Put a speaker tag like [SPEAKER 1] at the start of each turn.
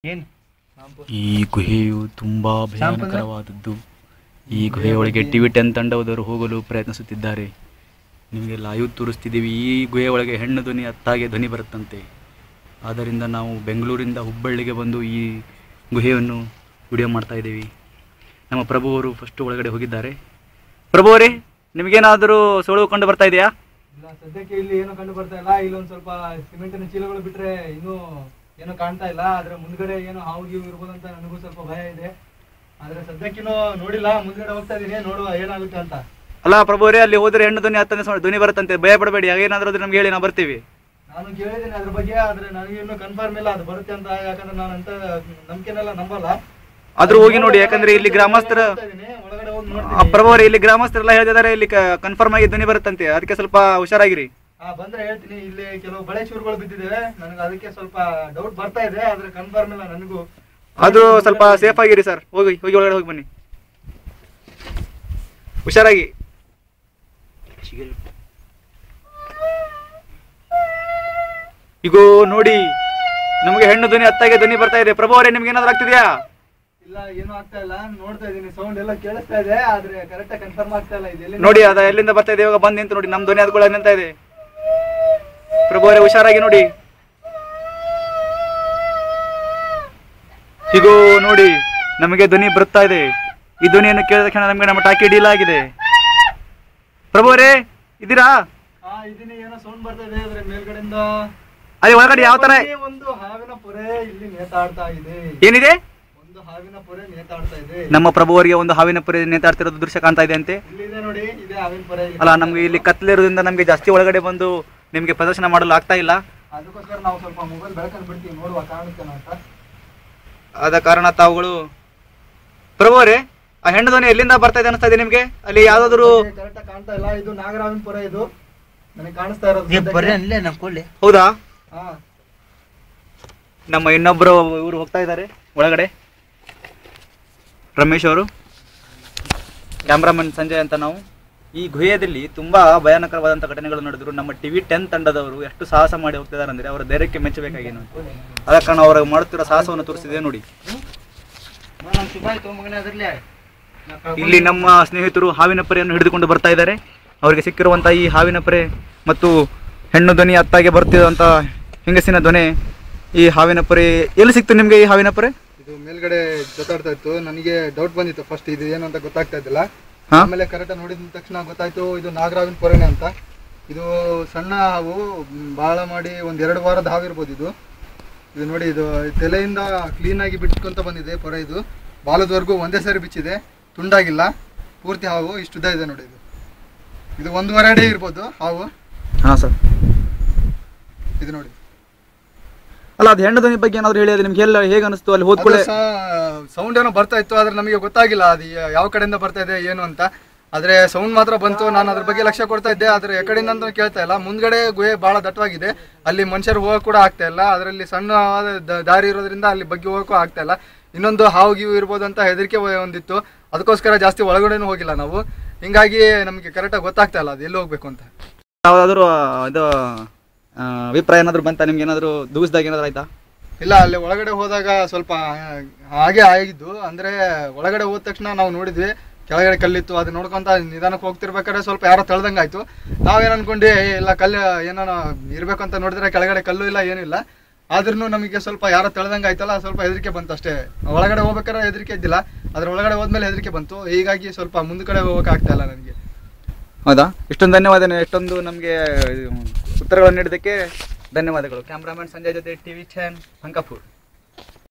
[SPEAKER 1] ಏನು
[SPEAKER 2] ಈ ಗುಹೆಯು ತುಂಬಾ ಭಯಾನಕರವಾದದ್ದು. ಈ ಗುಹೆಯೊಳಗೆ TV10 ತಂಡದವರು ಹೋಗಲು ಪ್ರಯತ್ನಿಸುತ್ತಿದ್ದಾರೆ. ನಿಮಗೆ ಲೈವ್ ತೋರಿಸ್ತಿದ್ದೀವಿ. ಈ ಗುಹೆ ಒಳಗೆ ಹೆಣ್ಣು ಧ್ವನಿ ಅತ್ತಾಗೆ ಧ್ವನಿ ಬರುತ್ತಂತೆ. ಆದ್ದರಿಂದ ನಾವು ಬೆಂಗಳೂರಿಂದ ಹುಬ್ಬಳ್ಳಿಗೆ ಬಂದು ಈ ಗುಹೆಯನ್ನು ವಿಡಿಯೋ ಮಾಡ್ತಾ ಇದ್ದೀವಿ. ನಮ್ಮ ಪ್ರಭು ಅವರು ಫಸ್ಟ್ ಒಳಗಡೆ ಹೋಗಿದ್ದಾರೆ. ಪ್ರಭು ಅವರೇ, ನಿಮಗೇನಾದರೂ ಸುಳಿವು ಕಂಡು ಬರ್ತಾ ಇದೆಯಾ?
[SPEAKER 1] ಇಲ್ಲ, ಸದ್ಯಕ್ಕೆ ಇಲ್ಲಿ ಏನು ಕಂಡು ಬರ್ತಾ ಇಲ್ಲ. ಇಲ್ಲೊಂದು ಸ್ವಲ್ಪ ಸಿಮೆಂಟಿನ ಚೀಲಗಳು ಬಿಟ್ರೆ ಇನ್ನೂ ಏನು ಕಾಣ್ತಾ ಇಲ್ಲ. ಆದ್ರೆ ಮುಂದ್ಗಡೆ ಏನು ಹಾವು ಗೀವು ಇರ್ಬೋದಂತ ನನಗೂ ಸ್ವಲ್ಪ ಭಯ ಇದೆ. ಆದ್ರೆ ಸದ್ಯಕ್ಕಿನ್ನೂ ನೋಡಿಲ್ಲ. ಮುಂದ್ಗಡೆ ಹೋಗ್ತಾ ಇದೀನಿ, ನೋಡುವ ಏನಾಗುತ್ತೆ ಅಂತ.
[SPEAKER 2] ಅಲ್ಲ ಪ್ರಭು ಅವರೇ, ಅಲ್ಲಿ ಹೋದ್ರೆ ಹೆಣ್ಣು ಧ್ವನಿ ಹತ್ತನೇ ಧ್ವನಿ ಬರುತ್ತಂತೆ. ಭಯ ಪಡಬೇಡಿ. ಏನಾದರೂ ನಮ್ಗೆ ಹೇಳಿ, ನಾವು ಬರ್ತೀವಿ.
[SPEAKER 1] ನಾನು ಕೇಳಿದ್ದೀನಿ ಅದ್ರ ಬಗ್ಗೆ, ಆದ್ರೆ ನನಗೆ ಇನ್ನೂ ಕನ್ಫರ್ಮ್ ಇಲ್ಲ ಅದು ಬರುತ್ತೆ ಅಂತ. ಯಾಕಂದ್ರೆ ನಾನು ಅಂತ ನಂಬಿಕೆನೆಲ್ಲ ನಂಬಲ್ಲ.
[SPEAKER 2] ಆದ್ರೂ ಹೋಗಿ ನೋಡಿ, ಯಾಕಂದ್ರೆ ಇಲ್ಲಿ ಗ್ರಾಮಸ್ಥರ
[SPEAKER 1] ಒಳಗಡೆ ಹೋಗಿ ನೋಡ್ತೀನಿ.
[SPEAKER 2] ಪ್ರಭು ಅವರೇ, ಇಲ್ಲಿ ಗ್ರಾಮಸ್ಥರೆಲ್ಲ ಹೇಳ್ತಿದ್ದಾರೆ ಇಲ್ಲಿ ಕನ್ಫರ್ಮ್ ಆಗಿ ಧ್ವನಿ ಬರುತ್ತಂತೆ. ಅದಕ್ಕೆ ಸ್ವಲ್ಪ ಹುಷಾರಾಗಿರಿ.
[SPEAKER 1] ಬಂದ್ರೆ ಹೇಳ್ತೀನಿ. ಇಲ್ಲಿ ಕೆಲವು ಬಳೆ ಚೂರುಗಳು ಬಿದ್ದಿದೆ, ನನಗೆ ಅದಕ್ಕೆ ಸ್ವಲ್ಪ ಡೌಟ್ ಬರ್ತಾ ಇದೆ. ಆದ್ರೆ ಕನ್ಫರ್ಮ್ ಇಲ್ಲ ನನಗೂ.
[SPEAKER 2] ಅದು ಸ್ವಲ್ಪ ಸೇಫ್ ಆಗಿರಿ ಸರ್. ಹೋಗಿ ಹೋಗಿ ಒಳಗಡೆ ಹೋಗಿ ಬನ್ನಿ, ಹುಷಾರಾಗಿ. ಈಗ ನೋಡಿ, ನಮಗೆ ಹೆಣ್ಣು ಧ್ವನಿ ಹತ್ತಾಗೆ ಧ್ವನಿ ಬರ್ತಾ ಇದೆ. ಪ್ರಭು ಅವರೇ, ನಿಮ್ಗೆ ಏನಾದ್ರು ಆಗ್ತಿದ್ಯಾ?
[SPEAKER 1] ಇಲ್ಲ, ಏನು ಆಗ್ತಾ ಇಲ್ಲ. ನೋಡ್ತಾ ಇದೀನಿ, ಸೌಂಡ್ ಎಲ್ಲ ಕೇಳಿಸ್ತಾ ಇದೆ. ಆದ್ರೆ ಕರೆಕ್ಟ್ ಕನ್ಫರ್ಮ್ ಆಗ್ತಾ ಇಲ್ಲ. ಇದು
[SPEAKER 2] ನೋಡಿ, ಅದ ಎಲ್ಲಿಂದ ಬರ್ತಾ ಇದೆ. ಇವಾಗ ಬಂದ್ ನಿಂತು ನೋಡಿ, ನಮ್ ಧ್ವನಿ ಅದ್ಕೊಳ್ಳ ನಿಂತ ಇದೆ. ಪ್ರಭು ಅವರೇ, ಹುಷಾರಾಗಿ ನೋಡಿ. ಹೀಗೋ ನೋಡಿ, ನಮಗೆ ಧ್ವನಿ ಬರುತ್ತಾ ಇದೆ. ಈ ಧ್ವನಿಯನ್ನು ಕೇಳಿದ ಕ್ಷಣ ನಮಗೆ ನಮ್ಮ ಟಾಕಿ ಡೀಲ್ ಆಗಿದೆ. ಪ್ರಭು ಅವರೇ, ಇದ್ದೀರಾ?
[SPEAKER 1] ಇದೀನಿ. ಏನೋ ಸೌಂಡ್ ಬರ್ತಾ ಇದೆ ಅದ್ರ ಮೇಲ್ಗಡೆಯಿಂದ.
[SPEAKER 2] ಅಲ್ಲಿ ಒಳಗಡೆ ಯಾವ ತರ
[SPEAKER 1] ಒಂದು ಹಾವಿನ ಪೊರೆ ಇಲ್ಲಿ ನೇತಾಡ್ತಾ ಇದೆ.
[SPEAKER 2] ಏನಿದೆ?
[SPEAKER 1] ಒಂದು ಹಾವಿನ ಪೊರೆ ನೇತಾಡ್ತಾ ಇದೆ.
[SPEAKER 2] ನಮ್ಮ ಪ್ರಭು ಅವರಿಗೆ ಒಂದು ಹಾವಿನ ಪೊರೆ ನೇತಾಡ್ತಿರೋದು ದೃಶ್ಯ ಕಾಣ್ತಾ ಇದೆ ಅಂತೆ.
[SPEAKER 1] ಇಲ್ಲಿದೆ ನೋಡಿ, ಇದೆ ಹಾವಿನ ಪೊರೆ.
[SPEAKER 2] ಅಲ್ಲ, ನಮ್ಗೆ ಇಲ್ಲಿ ಕತ್ಲಿರೋದ್ರಿಂದ ನಮ್ಗೆ ಜಾಸ್ತಿ ಒಳಗಡೆ ಬಂದು ನಿಮ್ಗೆ ಪ್ರದರ್ಶನ ಮಾಡಲು ಆಗ್ತಾ ಇಲ್ಲ.
[SPEAKER 1] ಅದಕ್ಕೋಸ್ಕರ ನಾವು ಸ್ವಲ್ಪ ಮೊಬೈಲ್ ಬೆಳಕನ್ನು ಬಿಡ್ತೀವಿ, ನೋಡುವ ಕಾಣುತ್ತೆ ಅಂತ.
[SPEAKER 2] ಆದ ಕಾರಣ ತಾವುಗಳು. ಪ್ರಭು ಅವರೇ, ಆ ಹೆಣ್ಣು ಧ್ವನಿ ಎಲ್ಲಿಂದ ಬರ್ತಾ ಇದೆ ಅನಿಸ್ತಾ ಇದೆ ನಿಮ್ಗೆ? ಅಲ್ಲಿ ಯಾವ್ದಾದ್ರು
[SPEAKER 1] ಕರೆಕ್ಟ್ ಕಾಣ್ತಾ ಇಲ್ಲ. ಇದು ನಾಗರಾವಿನ ಪೊರೆ. ಇದು ನನಗೆ ಕಾಣಿಸ್ತಾ ಇರೋದು.
[SPEAKER 2] ಹೌದಾ? ನಮ್ಮ ಇನ್ನೊಬ್ರು ಇವರು ಹೋಗ್ತಾ ಇದ್ದಾರೆ ಒಳಗಡೆ, ರಮೇಶ್ ಅವರು, ಕ್ಯಾಮ್ರಾಮನ್ ಸಂಜಯ್ ಅಂತ. ನಾವು ಈ ಗುಹೆಯಲ್ಲಿ ತುಂಬಾ ಭಯಾನಕರವಾದಂತಹ ಘಟನೆಗಳು ನಡೆದ್ರು. ನಮ್ಮ TV10 ತಂಡದವರು ಎಷ್ಟು ಸಾಹಸ ಮಾಡಿ ಹೋಗ್ತಿದ್ದಾರೆ ಅಂದ್ರೆ ಅವರ ಧೈರ್ಯಕ್ಕೆ ಮೆಚ್ಚಬೇಕಾಗಿ ನಾವು. ಆದ ಕಾರಣ ಅವರು ಮಾಡುತ್ತಿರೋ ಸಾಹಸವನ್ನು ತೋರಿಸಿದೆ ನೋಡಿ. ಇಲ್ಲಿ ನಮ್ಮ ಸ್ನೇಹಿತರು ಹಾವಿನ ಪೊರೆಯನ್ನು ಹಿಡಿದುಕೊಂಡು ಬರ್ತಾ ಇದ್ದಾರೆ. ಅವರಿಗೆ ಸಿಕ್ಕಿರುವಂತಹ ಈ ಹಾವಿನ ಪೊರೆ ಮತ್ತು ಹೆಣ್ಣು ಧ್ವನಿ ಅತ್ತಾಗೆ ಬರ್ತಿರುವಂತ ಹೆಂಗಸಿನ ಧ್ವನಿ. ಈ ಹಾವಿನ ಪೊರೆ ಎಲ್ಲಿ ಸಿಕ್ತು ನಿಮ್ಗೆ? ಈ ಹಾವಿನ ಪೊರೆ
[SPEAKER 1] ಇದು ಮೇಲ್ಗಡೆ ಜೊತಾಡ್ತಾ ಇತ್ತು. ನನಗೆ ಡೌಟ್ ಬಂದಿತ್ತು ಫಸ್ಟ್, ಇದು ಏನು ಅಂತ ಗೊತ್ತಾಗ್ತಾ ಇದ್ದಿಲ್ಲ. ಆಮೇಲೆ ಕರೆಕ್ಟ್ ನೋಡಿದ ತಕ್ಷಣ ಗೊತ್ತಾಯ್ತು ಇದು ನಾಗರಾವಿನ ಪೊರೆನೆ ಅಂತ. ಇದು ಸಣ್ಣ ಹಾವು, ಬಾಳ ಮಾಡಿ ಒಂದ್ 2 ವಾರದ ಹಾವಿರ್ಬೋದು ಇದು. ಇದು ನೋಡಿ, ಇದು ತಲೆಯಿಂದ ಕ್ಲೀನ್ ಆಗಿ ಬಿಟ್ಕೊಂತ ಬಂದಿದೆ ಪೊರೆ. ಇದು ಬಾಲದವರೆಗೂ ಒಂದೇ ಸಾರಿ ಬಿಚ್ಚಿದೆ, ತುಂಡಾಗಿಲ್ಲ. ಪೂರ್ತಿ ಹಾವು ಇಷ್ಟುದ್ದ ಇದೆ ನೋಡಿ. ಇದು 1.5 ಅಡಿ ಇರ್ಬೋದು ಹಾವು.
[SPEAKER 2] ಹಾ ಸರ್,
[SPEAKER 1] ಇದು ನೋಡಿ.
[SPEAKER 2] ಅಲ್ಲ, ಅದು ಹೆಣ್ಣು ಧ್ವನಿ ಬಗ್ಗೆ ಏನಾದ್ರು ಹೇಳಿ, ನಿಮ್ಗೆ ಎಲ್ಲ ಹೇಗೆ ಅನಿಸ್ತು? ಅಲ್ಲಿ ಹೋದ್ಕೊಳ್ಳೆ
[SPEAKER 1] ಸೌಂಡ್ ಏನೋ ಬರ್ತಾ ಇತ್ತು, ಆದ್ರೆ ನಮಗೆ ಗೊತ್ತಾಗಿಲ್ಲ ಅದು ಯಾವ ಕಡೆಯಿಂದ ಬರ್ತಾ ಇದೆ ಏನು ಅಂತ. ಆದ್ರೆ ಸೌಂಡ್ ಮಾತ್ರ ಬಂತು. ನಾನು ಅದ್ರ ಬಗ್ಗೆ ಲಕ್ಷ್ಯ ಕೊಡ್ತಾ ಇದ್ದೆ, ಆದ್ರೆ ಎಕಡೆಯಿಂದ ಅಂತ ಕೇಳ್ತಾ ಇಲ್ಲ. ಮುಂದ್ಗಡೆ ಗುಹೆ ಬಹಳ ದಟ್ಟವಾಗಿದೆ, ಅಲ್ಲಿ ಮನುಷ್ಯರು ಹೋಗಕ್ ಕೂಡ ಆಗ್ತಾ ಇಲ್ಲ. ಅದರಲ್ಲಿ ಸಣ್ಣ ದಾರಿ ಇರೋದ್ರಿಂದ ಅಲ್ಲಿ ಬಗ್ಗೆ ಹೋಗಕ್ಕೂ ಆಗ್ತಾ ಇಲ್ಲ. ಇನ್ನೊಂದು ಹಾವು ಗೀವು ಇರ್ಬೋದು ಅಂತ ಹೆದರಿಕೆ ಒಂದಿತ್ತು. ಅದಕ್ಕೋಸ್ಕರ ಜಾಸ್ತಿ ಒಳಗಡೆನೂ ಹೋಗಿಲ್ಲ ನಾವು. ಹಿಂಗಾಗಿ ನಮಗೆ ಕರೆಕ್ಟಾಗಿ ಗೊತ್ತಾಗ್ತಾ ಇಲ್ಲ ಅದು ಎಲ್ಲಿ ಹೋಗ್ಬೇಕು ಅಂತ.
[SPEAKER 2] ಯಾವ್ದಾದ್ರು ಇದು ಅಭಿಪ್ರಾಯ ಏನಾದ್ರು ಬಂತ ನಿಮ್ಗೆ? ಏನಾದ್ರು ದೂಸ್ದಾಗ ಏನಾದ್ರು ಆಯ್ತಾ?
[SPEAKER 1] ಇಲ್ಲ, ಅಲ್ಲಿ ಒಳಗಡೆ ಹೋದಾಗ ಸ್ವಲ್ಪ ಹಾಗೆ ಆಗಿದ್ದು. ಅಂದ್ರೆ ಒಳಗಡೆ ಹೋದ ತಕ್ಷಣ ನಾವು ನೋಡಿದ್ವಿ ಕೆಳಗಡೆ ಕಲ್ಲಿತ್ತು. ಅದು ನೋಡ್ಕೊಂತ ನಿಧಾನಕ್ಕೆ ಹೋಗ್ತಿರ್ಬೇಕಾದ್ರೆ ಸ್ವಲ್ಪ ಯಾರೋ ತಳ್ದಂಗೆ ಆಯ್ತು. ನಾವೇನು ಅನ್ಕೊಂಡು ಇಲ್ಲ ಕಲ್ಲು ಏನೋ ಇರ್ಬೇಕು ಅಂತ ನೋಡಿದ್ರೆ ಕೆಳಗಡೆ ಕಲ್ಲು ಇಲ್ಲ, ಏನಿಲ್ಲ. ಆದ್ರೂ ನಮಗೆ ಸ್ವಲ್ಪ ಯಾರೋ ತಳ್ದಂಗೆ ಆಯ್ತಲ್ಲ, ಸ್ವಲ್ಪ ಹೆದರಿಕೆ ಬಂತು ಅಷ್ಟೇ. ಒಳಗಡೆ ಹೋಗ್ಬೇಕಾದ್ರೆ ಹೆದರಿಕೆ ಇದ್ದಿಲ್ಲ, ಅದ್ರ ಒಳಗಡೆ ಹೋದ್ಮೇಲೆ ಹೆದರಿಕೆ ಬಂತು. ಹೀಗಾಗಿ ಸ್ವಲ್ಪ ಮುಂದ್ ಕಡೆ ಹೋಗಕ್ಕೆ ಆಗ್ತಾ ಇಲ್ಲ ನನಗೆ.
[SPEAKER 2] ಹೌದಾ? ಇಷ್ಟೊಂದು ಧನ್ಯವಾದ. ಎಷ್ಟೊಂದು ನಮಗೆ ಉತ್ತರಗಳನ್ನು ನೀಡಿದ್ದಕ್ಕೆ ಧನ್ಯವಾದಗಳು. ಕ್ಯಾಮ್ರಾಮನ್ ಸಂಜಯ್ ಜೊತೆ TV10 ಅಂಕಾಪುರ್.